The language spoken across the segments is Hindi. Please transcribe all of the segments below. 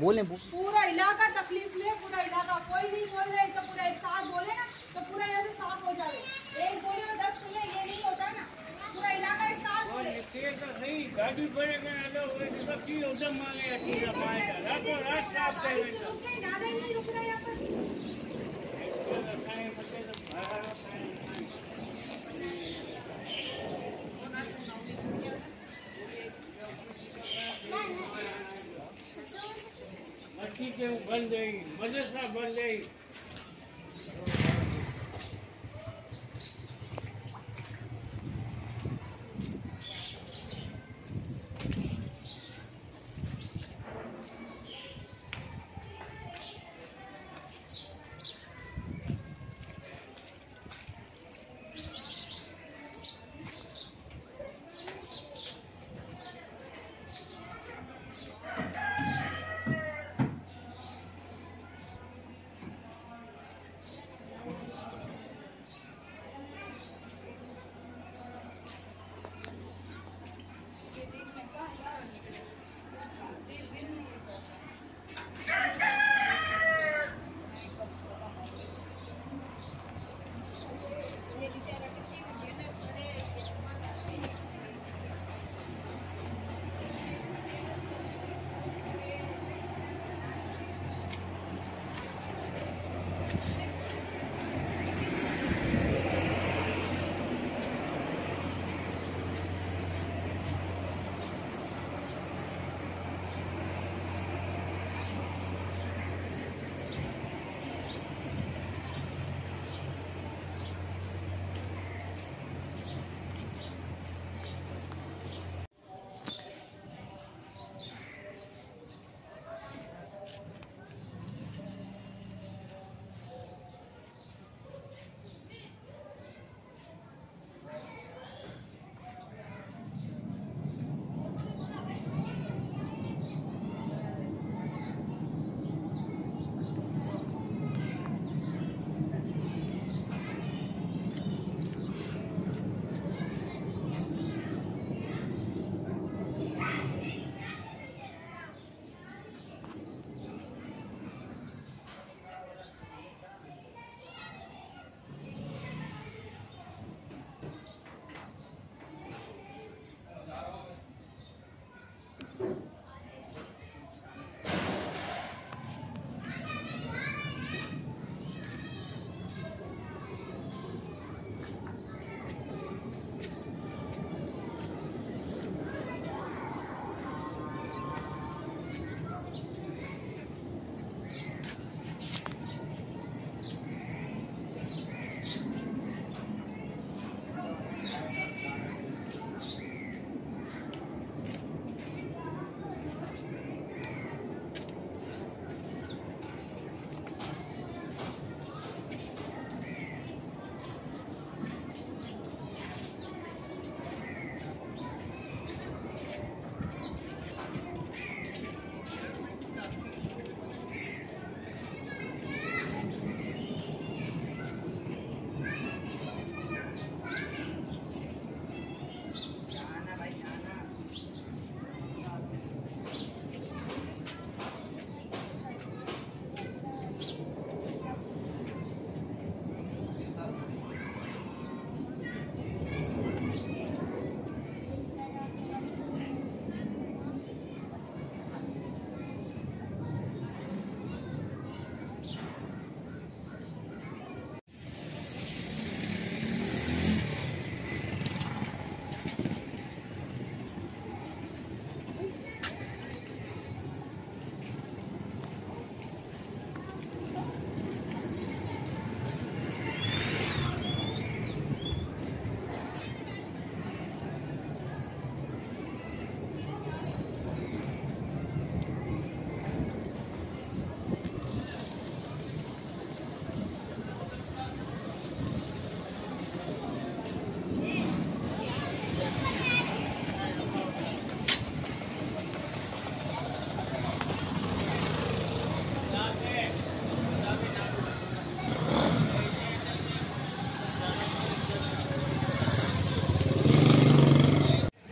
बोले पूरा इलाका तकलीफ में, पूरा इलाका कोई नहीं बोल रहे तो पूरा एक साथ बोले ना तो पूरा यहाँ से साफ हो जाए। एक बोले और 10 सुने, ये नहीं होता ना, पूरा इलाका एक साथ बोले। गाड़ी पड़ेगा की उधम मांगे रातों रात साफ करेगा। नाले नहीं रुक रहा यहाँ पर। मच्छी के बन गई, मदरसा बन गई।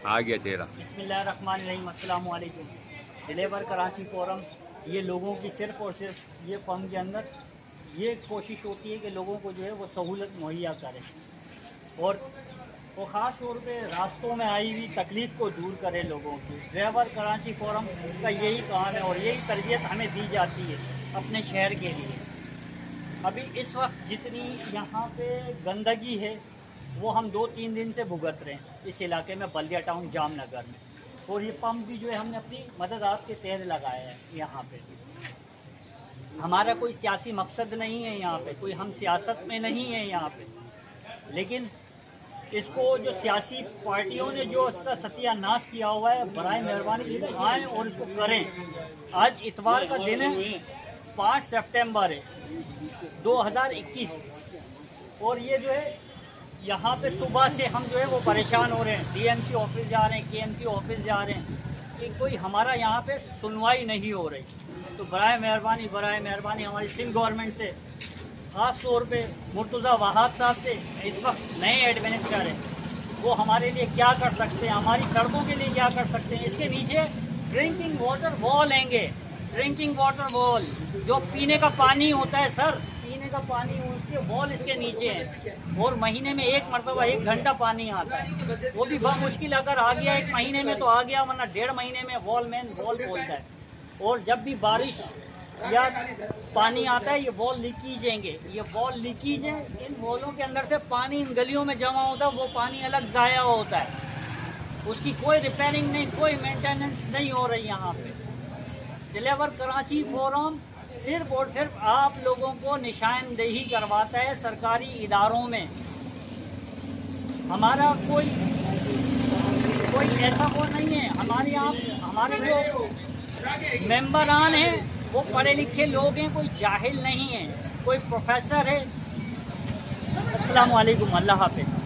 आ गया चेहरा। बिस्मिल्लाहिर्रहमानिर्रहीम। अस्सलाम वालेकुम। डिलीवर कराची फोरम ये लोगों की सिर्फ़ और सिर्फ ये फर्म के अंदर ये कोशिश होती है कि लोगों को जो है वो सहूलत मुहैया करें और वो ख़ास तौर पे रास्तों में आई हुई तकलीफ़ को दूर करे लोगों की। ड्राइवर कराची फोरम का यही काम है और यही तरबियत हमें दी जाती है अपने शहर के लिए। अभी इस वक्त जितनी यहाँ पे गंदगी है वो हम 2-3 दिन से भुगत रहे हैं इस इलाके में, बल्दिया टाउन जामनगर में। और ये पंप भी जो है हमने अपनी मददात के तहत लगाया है यहाँ पे। हमारा कोई सियासी मकसद नहीं है यहाँ पे, कोई हम सियासत में नहीं है यहाँ पे, लेकिन इसको जो सियासी पार्टियों ने जो इसका सत्यानाश किया हुआ है, बराए मेहरबानी इसको आएँ और इसको करें। आज इतवार का दिन है, 5 सितंबर है 2021 और ये जो है यहाँ पे सुबह से हम जो है वो परेशान हो रहे हैं। डीएमसी ऑफिस जा रहे हैं, केएमसी ऑफिस जा रहे हैं कि कोई हमारा यहाँ पे सुनवाई नहीं हो रही। तो बराए मेहरबानी हमारी सिंध गवर्नमेंट से, ख़ास तौर पे मुर्तज़ा वहाब साहब से, इस वक्त नए एडमिनिस्ट्रेटर हैं, वो हमारे लिए क्या कर सकते हैं, हमारी सड़कों के लिए क्या कर सकते हैं। इसके नीचे ड्रिंकिंग वाटर वॉल लेंगे, ड्रिंकिंग वाटर वॉल जो पीने का पानी होता है सर, पीने का पानी उसके वॉल इसके नीचे है और महीने में 1 मरतबा 1 घंटा पानी आता है। वो भी बहुत मुश्किल अगर आ गया 1 महीने में तो आ गया, वरना 1.5 महीने में वॉल खोलता है। और जब भी बारिश या पानी आता है ये वॉल लीकेजेंगे, ये वॉल लीकेज है, इन वॉलों के अंदर से पानी इन गलियों में जमा होता है, वो पानी अलग ज़ाया होता है, उसकी कोई रिपेयरिंग नहीं, कोई मेंटेनेंस नहीं हो रही यहाँ पे। ड्राइवर कराची फोरम सिर्फ और सिर्फ आप लोगों को निशानदेही करवाता है सरकारी इदारों में। हमारा कोई ऐसा वो नहीं है। हमारे जो मेंबरान हैं वो पढ़े लिखे लोग हैं, कोई जाहिल नहीं है, कोई प्रोफेसर है। अस्सलाम वालेकुम, अल्लाह हाफिज़।